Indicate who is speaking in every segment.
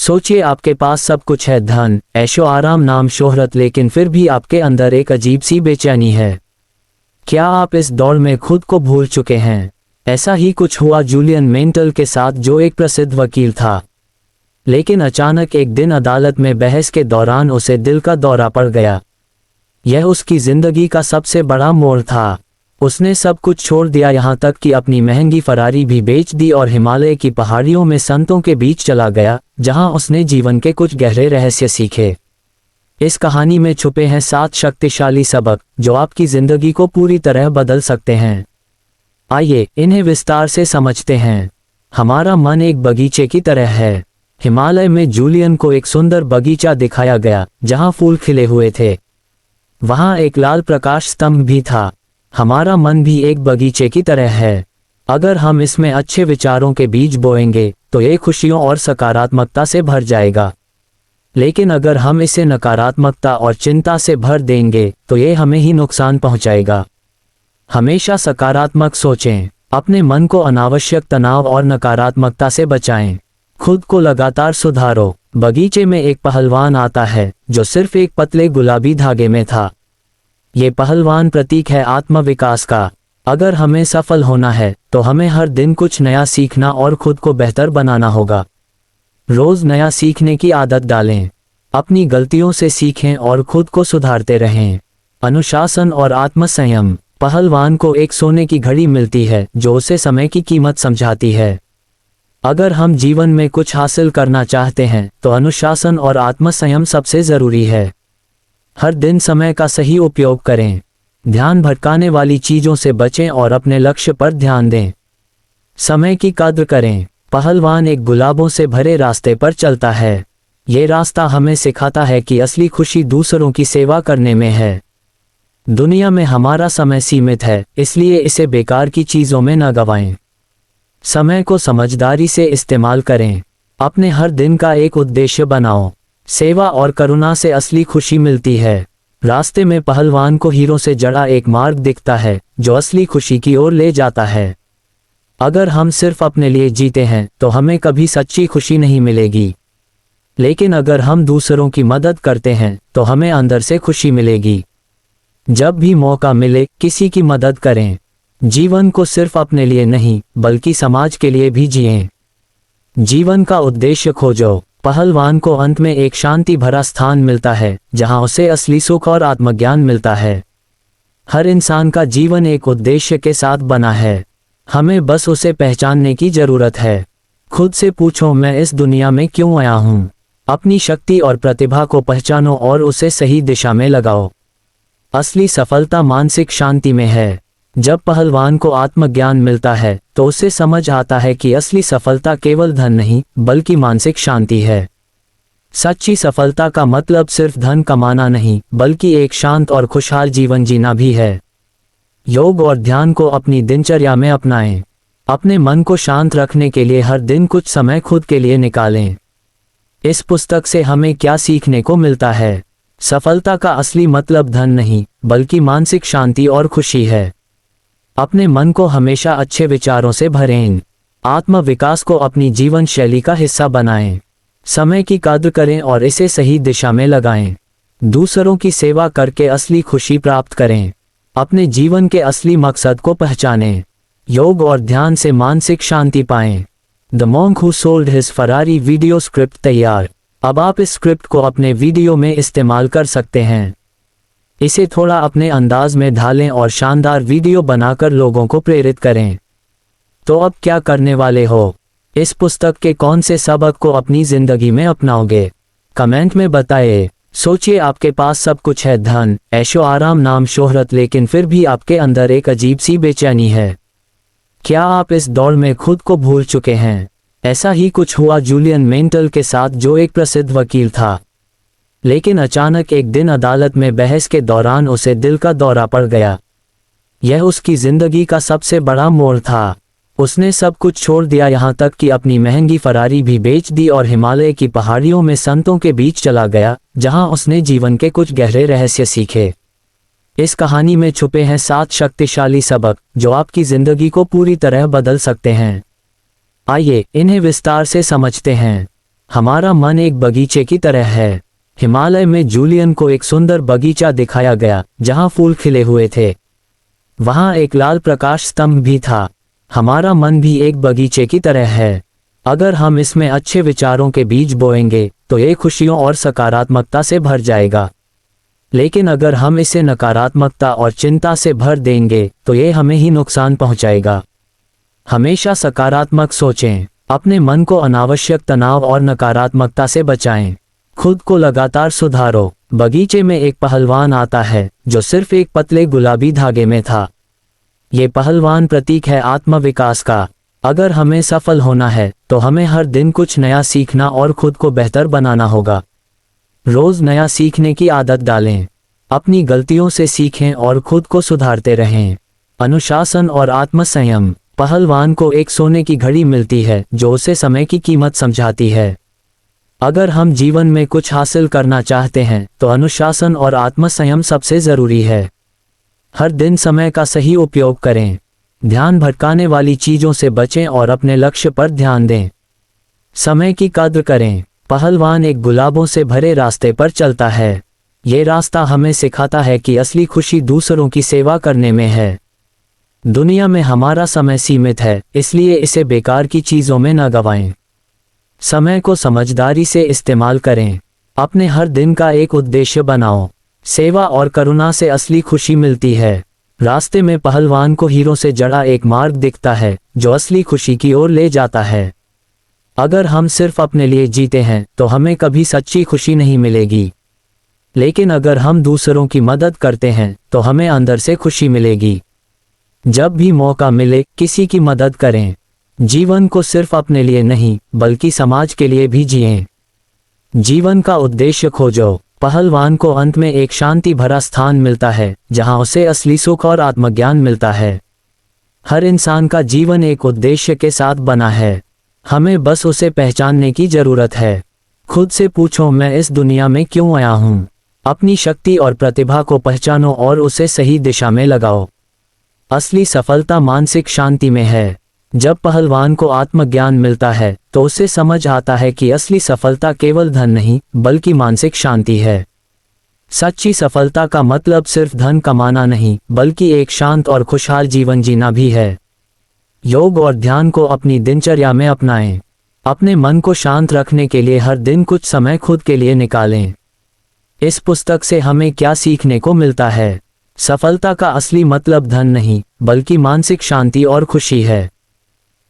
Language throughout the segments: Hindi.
Speaker 1: सोचिए आपके पास सब कुछ है, धन, ऐशो आराम, नाम, शोहरत, लेकिन फिर भी आपके अंदर एक अजीब सी बेचैनी है। क्या आप इस दौड़ में खुद को भूल चुके हैं? ऐसा ही कुछ हुआ जूलियन मेंटल के साथ, जो एक प्रसिद्ध वकील था। लेकिन अचानक एक दिन अदालत में बहस के दौरान उसे दिल का दौरा पड़ गया। यह उसकी जिंदगी का सबसे बड़ा मोड़ था। उसने सब कुछ छोड़ दिया, यहाँ तक कि अपनी महंगी फरारी भी बेच दी और हिमालय की पहाड़ियों में संतों के बीच चला गया, जहाँ उसने जीवन के कुछ गहरे रहस्य सीखे। इस कहानी में छुपे हैं 7 शक्तिशाली सबक जो आपकी जिंदगी को पूरी तरह बदल सकते हैं। आइए इन्हें विस्तार से समझते हैं। हमारा मन एक बगीचे की तरह है। हिमालय में जूलियन को एक सुंदर बगीचा दिखाया गया, जहाँ फूल खिले हुए थे। वहाँ एक लाल प्रकाश स्तंभ भी था। हमारा मन भी एक बगीचे की तरह है। अगर हम इसमें अच्छे विचारों के बीज बोएंगे तो ये खुशियों और सकारात्मकता से भर जाएगा। लेकिन अगर हम इसे नकारात्मकता और चिंता से भर देंगे तो ये हमें ही नुकसान पहुंचाएगा। हमेशा सकारात्मक सोचें। अपने मन को अनावश्यक तनाव और नकारात्मकता से बचाएं। खुद को लगातार सुधारो। बगीचे में एक पहलवान आता है जो सिर्फ एक पतले गुलाबी धागे में था। ये पहलवान प्रतीक है आत्मविकास का। अगर हमें सफल होना है तो हमें हर दिन कुछ नया सीखना और खुद को बेहतर बनाना होगा। रोज नया सीखने की आदत डालें। अपनी गलतियों से सीखें और खुद को सुधारते रहें। अनुशासन और आत्मसंयम। पहलवान को एक सोने की घड़ी मिलती है जो उसे समय की कीमत समझाती है। अगर हम जीवन में कुछ हासिल करना चाहते हैं तो अनुशासन और आत्मसंयम सबसे जरूरी है। हर दिन समय का सही उपयोग करें। ध्यान भटकाने वाली चीजों से बचें और अपने लक्ष्य पर ध्यान दें। समय की कद्र करें। पहलवान एक गुलाबों से भरे रास्ते पर चलता है। ये रास्ता हमें सिखाता है कि असली खुशी दूसरों की सेवा करने में है। दुनिया में हमारा समय सीमित है, इसलिए इसे बेकार की चीजों में न गंवाएं। समय को समझदारी से इस्तेमाल करें। अपने हर दिन का एक उद्देश्य बनाओ। सेवा और करुणा से असली खुशी मिलती है। रास्ते में पहलवान को हीरों से जड़ा एक मार्ग दिखता है जो असली खुशी की ओर ले जाता है। अगर हम सिर्फ अपने लिए जीते हैं तो हमें कभी सच्ची खुशी नहीं मिलेगी। लेकिन अगर हम दूसरों की मदद करते हैं तो हमें अंदर से खुशी मिलेगी। जब भी मौका मिले किसी की मदद करें। जीवन को सिर्फ अपने लिए नहीं बल्कि समाज के लिए भी जिएं। जीवन का उद्देश्य खोजो। पहलवान को अंत में एक शांति भरा स्थान मिलता है जहां उसे असली सुख और आत्मज्ञान मिलता है। हर इंसान का जीवन एक उद्देश्य के साथ बना है। हमें बस उसे पहचानने की जरूरत है। खुद से पूछो, मैं इस दुनिया में क्यों आया हूं? अपनी शक्ति और प्रतिभा को पहचानो और उसे सही दिशा में लगाओ। असली सफलता मानसिक शांति में है। जब पहलवान को आत्मज्ञान मिलता है तो उसे समझ आता है कि असली सफलता केवल धन नहीं बल्कि मानसिक शांति है। सच्ची सफलता का मतलब सिर्फ धन कमाना नहीं बल्कि एक शांत और खुशहाल जीवन जीना भी है। योग और ध्यान को अपनी दिनचर्या में अपनाएं। अपने मन को शांत रखने के लिए हर दिन कुछ समय खुद के लिए निकालें। इस पुस्तक से हमें क्या सीखने को मिलता है? सफलता का असली मतलब धन नहीं बल्कि मानसिक शांति और खुशी है। अपने मन को हमेशा अच्छे विचारों से भरें। आत्मविकास को अपनी जीवन शैली का हिस्सा बनाएं। समय की कद्र करें और इसे सही दिशा में लगाएं। दूसरों की सेवा करके असली खुशी प्राप्त करें। अपने जीवन के असली मकसद को पहचानें। योग और ध्यान से मानसिक शांति पाएं। The monk who sold his Ferrari video script तैयार। अब आप इस स्क्रिप्ट को अपने वीडियो में इस्तेमाल कर सकते हैं। इसे थोड़ा अपने अंदाज में ढालें और शानदार वीडियो बनाकर लोगों को प्रेरित करें। तो अब क्या करने वाले हो? इस पुस्तक के कौन से सबक को अपनी जिंदगी में अपनाओगे? कमेंट में बताइए। सोचिए आपके पास सब कुछ है, धन, ऐशो आराम, नाम, शोहरत, लेकिन फिर भी आपके अंदर एक अजीब सी बेचैनी है। क्या आप इस दौड़ में खुद को भूल चुके हैं? ऐसा ही कुछ हुआ जूलियन मेंटल के साथ, जो एक प्रसिद्ध वकील था। लेकिन अचानक एक दिन अदालत में बहस के दौरान उसे दिल का दौरा पड़ गया। यह उसकी जिंदगी का सबसे बड़ा मोड़ था। उसने सब कुछ छोड़ दिया, यहाँ तक कि अपनी महंगी फरारी भी बेच दी और हिमालय की पहाड़ियों में संतों के बीच चला गया, जहां उसने जीवन के कुछ गहरे रहस्य सीखे। इस कहानी में छुपे हैं 7 शक्तिशाली सबक जो आपकी जिंदगी को पूरी तरह बदल सकते हैं। आइए इन्हें विस्तार से समझते हैं। हमारा मन एक बगीचे की तरह है। हिमालय में जूलियन को एक सुंदर बगीचा दिखाया गया जहां फूल खिले हुए थे। वहां एक लाल प्रकाश स्तंभ भी था। हमारा मन भी एक बगीचे की तरह है। अगर हम इसमें अच्छे विचारों के बीज बोएंगे तो ये खुशियों और सकारात्मकता से भर जाएगा। लेकिन अगर हम इसे नकारात्मकता और चिंता से भर देंगे तो ये हमें ही नुकसान पहुंचाएगा। हमेशा सकारात्मक सोचें। अपने मन को अनावश्यक तनाव और नकारात्मकता से बचाएं। खुद को लगातार सुधारो। बगीचे में एक पहलवान आता है जो सिर्फ एक पतले गुलाबी धागे में था। ये पहलवान प्रतीक है आत्मविकास का। अगर हमें सफल होना है तो हमें हर दिन कुछ नया सीखना और खुद को बेहतर बनाना होगा। रोज नया सीखने की आदत डालें। अपनी गलतियों से सीखें और खुद को सुधारते रहें। अनुशासन और आत्मसंयम। पहलवान को एक सोने की घड़ी मिलती है जो उसे समय की कीमत समझाती है। अगर हम जीवन में कुछ हासिल करना चाहते हैं तो अनुशासन और आत्मसंयम सबसे जरूरी है। हर दिन समय का सही उपयोग करें। ध्यान भटकाने वाली चीजों से बचें और अपने लक्ष्य पर ध्यान दें। समय की कद्र करें। पहलवान एक गुलाबों से भरे रास्ते पर चलता है। ये रास्ता हमें सिखाता है कि असली खुशी दूसरों की सेवा करने में है। दुनिया में हमारा समय सीमित है, इसलिए इसे बेकार की चीजों में न गंवाएं। समय को समझदारी से इस्तेमाल करें। अपने हर दिन का एक उद्देश्य बनाओ। सेवा और करुणा से असली खुशी मिलती है। रास्ते में पहलवान को हीरों से जड़ा एक मार्ग दिखता है जो असली खुशी की ओर ले जाता है। अगर हम सिर्फ अपने लिए जीते हैं तो हमें कभी सच्ची खुशी नहीं मिलेगी। लेकिन अगर हम दूसरों की मदद करते हैं तो हमें अंदर से खुशी मिलेगी। जब भी मौका मिले किसी की मदद करें। जीवन को सिर्फ अपने लिए नहीं बल्कि समाज के लिए भी जिएं। जीवन का उद्देश्य खोजो। पहलवान को अंत में एक शांति भरा स्थान मिलता है जहां उसे असली सुख और आत्मज्ञान मिलता है। हर इंसान का जीवन एक उद्देश्य के साथ बना है। हमें बस उसे पहचानने की जरूरत है। खुद से पूछो, मैं इस दुनिया में क्यों आया हूँ? अपनी शक्ति और प्रतिभा को पहचानो और उसे सही दिशा में लगाओ। असली सफलता मानसिक शांति में है। जब पहलवान को आत्मज्ञान मिलता है तो उसे समझ आता है कि असली सफलता केवल धन नहीं बल्कि मानसिक शांति है। सच्ची सफलता का मतलब सिर्फ धन कमाना नहीं बल्कि एक शांत और खुशहाल जीवन जीना भी है। योग और ध्यान को अपनी दिनचर्या में अपनाएं। अपने मन को शांत रखने के लिए हर दिन कुछ समय खुद के लिए निकालें। इस पुस्तक से हमें क्या सीखने को मिलता है? सफलता का असली मतलब धन नहीं बल्कि मानसिक शांति और खुशी है।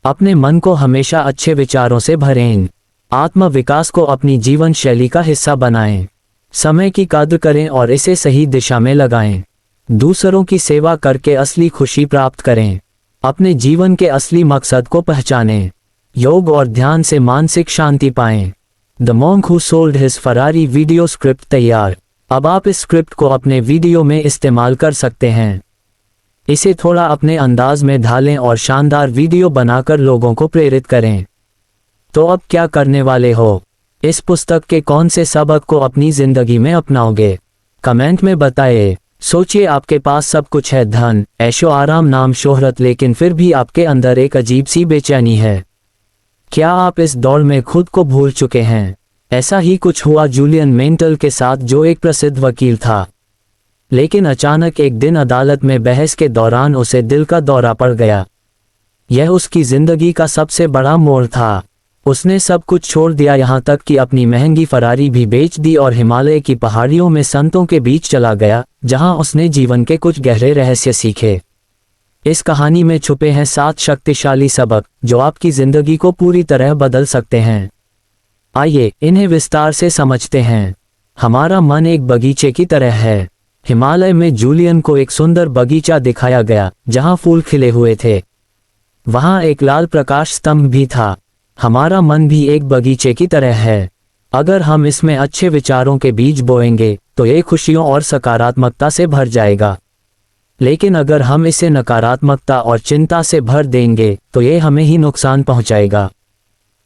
Speaker 1: अपने मन को हमेशा अच्छे विचारों से भरें। आत्मविकास को अपनी जीवन शैली का हिस्सा बनाएं। समय की कद्र करें और इसे सही दिशा में लगाएं। दूसरों की सेवा करके असली खुशी प्राप्त करें। अपने जीवन के असली मकसद को पहचानें। योग और ध्यान से मानसिक शांति पाएं। The monk who sold his Ferrari video script तैयार। अब आप इस स्क्रिप्ट को अपने वीडियो में इस्तेमाल कर सकते हैं। इसे थोड़ा अपने अंदाज में ढालें और शानदार वीडियो बनाकर लोगों को प्रेरित करें। तो अब क्या करने वाले हो? इस पुस्तक के कौन से सबक को अपनी जिंदगी में अपनाओगे? कमेंट में बताइए। सोचिए, आपके पास सब कुछ है, धन, ऐशो आराम, नाम, शोहरत, लेकिन फिर भी आपके अंदर एक अजीब सी बेचैनी है। क्या आप इस दौड़ में खुद को भूल चुके हैं? ऐसा ही कुछ हुआ जूलियन मेंटल के साथ, जो एक प्रसिद्ध वकील था। लेकिन अचानक एक दिन अदालत में बहस के दौरान उसे दिल का दौरा पड़ गया। यह उसकी जिंदगी का सबसे बड़ा मोड़ था। उसने सब कुछ छोड़ दिया, यहाँ तक कि अपनी महंगी फरारी भी बेच दी और हिमालय की पहाड़ियों में संतों के बीच चला गया, जहां उसने जीवन के कुछ गहरे रहस्य सीखे। इस कहानी में छुपे हैं 7 शक्तिशाली सबक जो आपकी जिंदगी को पूरी तरह बदल सकते हैं। आइए इन्हें विस्तार से समझते हैं। हमारा मन एक बगीचे की तरह है। हिमालय में जूलियन को एक सुंदर बगीचा दिखाया गया जहां फूल खिले हुए थे। वहां एक लाल प्रकाश स्तंभ भी था। हमारा मन भी एक बगीचे की तरह है। अगर हम इसमें अच्छे विचारों के बीज बोएंगे तो ये खुशियों और सकारात्मकता से भर जाएगा। लेकिन अगर हम इसे नकारात्मकता और चिंता से भर देंगे तो ये हमें ही नुकसान पहुंचाएगा।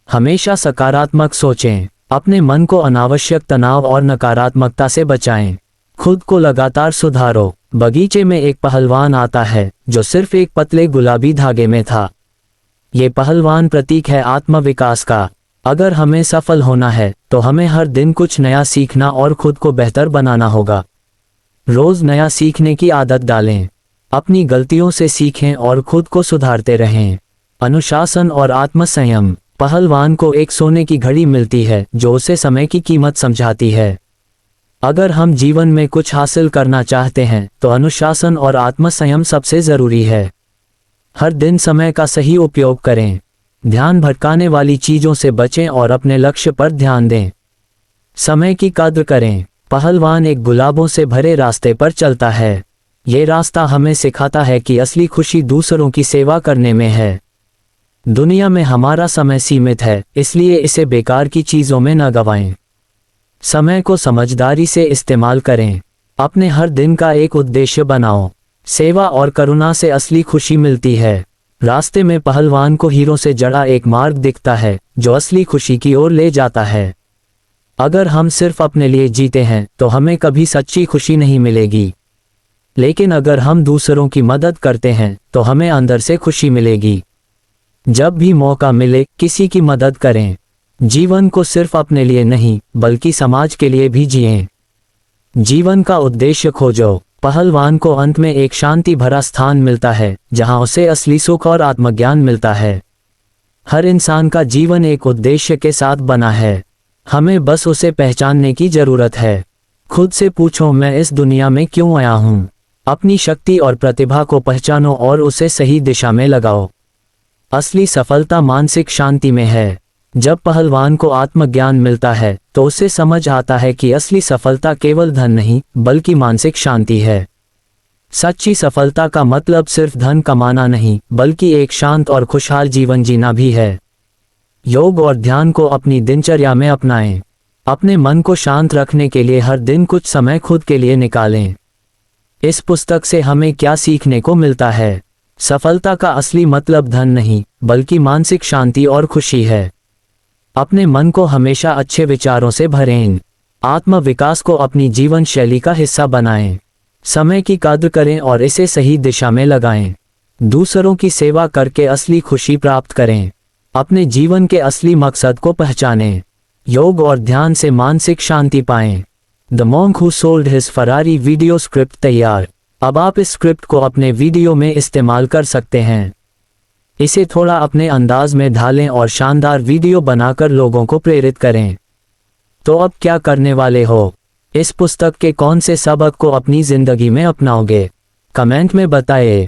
Speaker 1: हमेशा सकारात्मक सोचें। अपने मन को अनावश्यक तनाव और नकारात्मकता से बचाएं। खुद को लगातार सुधारो। बगीचे में एक पहलवान आता है जो सिर्फ एक पतले गुलाबी धागे में था। ये पहलवान प्रतीक है आत्मविकास का। अगर हमें सफल होना है तो हमें हर दिन कुछ नया सीखना और खुद को बेहतर बनाना होगा। रोज नया सीखने की आदत डालें, अपनी गलतियों से सीखें और खुद को सुधारते रहें। अनुशासन और आत्मसंयम। पहलवान को एक सोने की घड़ी मिलती है जो उसे समय की कीमत समझाती है। अगर हम जीवन में कुछ हासिल करना चाहते हैं तो अनुशासन और आत्मसंयम सबसे जरूरी है। हर दिन समय का सही उपयोग करें, ध्यान भटकाने वाली चीजों से बचें और अपने लक्ष्य पर ध्यान दें। समय की कद्र करें। पहलवान एक गुलाबों से भरे रास्ते पर चलता है। ये रास्ता हमें सिखाता है कि असली खुशी दूसरों की सेवा करने में है। दुनिया में हमारा समय सीमित है, इसलिए इसे बेकार की चीजों में न गंवाएं। समय को समझदारी से इस्तेमाल करें। अपने हर दिन का एक उद्देश्य बनाओ। सेवा और करुणा से असली खुशी मिलती है। रास्ते में पहलवान को हीरों से जड़ा एक मार्ग दिखता है जो असली खुशी की ओर ले जाता है। अगर हम सिर्फ अपने लिए जीते हैं तो हमें कभी सच्ची खुशी नहीं मिलेगी, लेकिन अगर हम दूसरों की मदद करते हैं तो हमें अंदर से खुशी मिलेगी। जब भी मौका मिले किसी की मदद करें। जीवन को सिर्फ अपने लिए नहीं बल्कि समाज के लिए भी जिएं। जीवन का उद्देश्य खोजो। पहलवान को अंत में एक शांति भरा स्थान मिलता है जहां उसे असली सुख और आत्मज्ञान मिलता है। हर इंसान का जीवन एक उद्देश्य के साथ बना है, हमें बस उसे पहचानने की जरूरत है। खुद से पूछो, मैं इस दुनिया में क्यों आया हूं? अपनी शक्ति और प्रतिभा को पहचानो और उसे सही दिशा में लगाओ। असली सफलता मानसिक शांति में है। जब पहलवान को आत्मज्ञान मिलता है तो उसे समझ आता है कि असली सफलता केवल धन नहीं बल्कि मानसिक शांति है। सच्ची सफलता का मतलब सिर्फ धन कमाना नहीं बल्कि एक शांत और खुशहाल जीवन जीना भी है। योग और ध्यान को अपनी दिनचर्या में अपनाएं। अपने मन को शांत रखने के लिए हर दिन कुछ समय खुद के लिए निकालें। इस पुस्तक से हमें क्या सीखने को मिलता है? सफलता का असली मतलब धन नहीं बल्कि मानसिक शांति और खुशी है। अपने मन को हमेशा अच्छे विचारों से भरें। आत्म विकास को अपनी जीवन शैली का हिस्सा बनाएं। समय की कद्र करें और इसे सही दिशा में लगाएं। दूसरों की सेवा करके असली खुशी प्राप्त करें। अपने जीवन के असली मकसद को पहचानें। योग और ध्यान से मानसिक शांति पाएं। The monk who sold his Ferrari video script तैयार। अब आप इस स्क्रिप्ट को अपने वीडियो में इस्तेमाल कर सकते हैं। इसे थोड़ा अपने अंदाज में ढालें और शानदार वीडियो बनाकर लोगों को प्रेरित करें। तो अब क्या करने वाले हो? इस पुस्तक के कौन से सबक को अपनी जिंदगी में अपनाओगे? कमेंट में बताएं।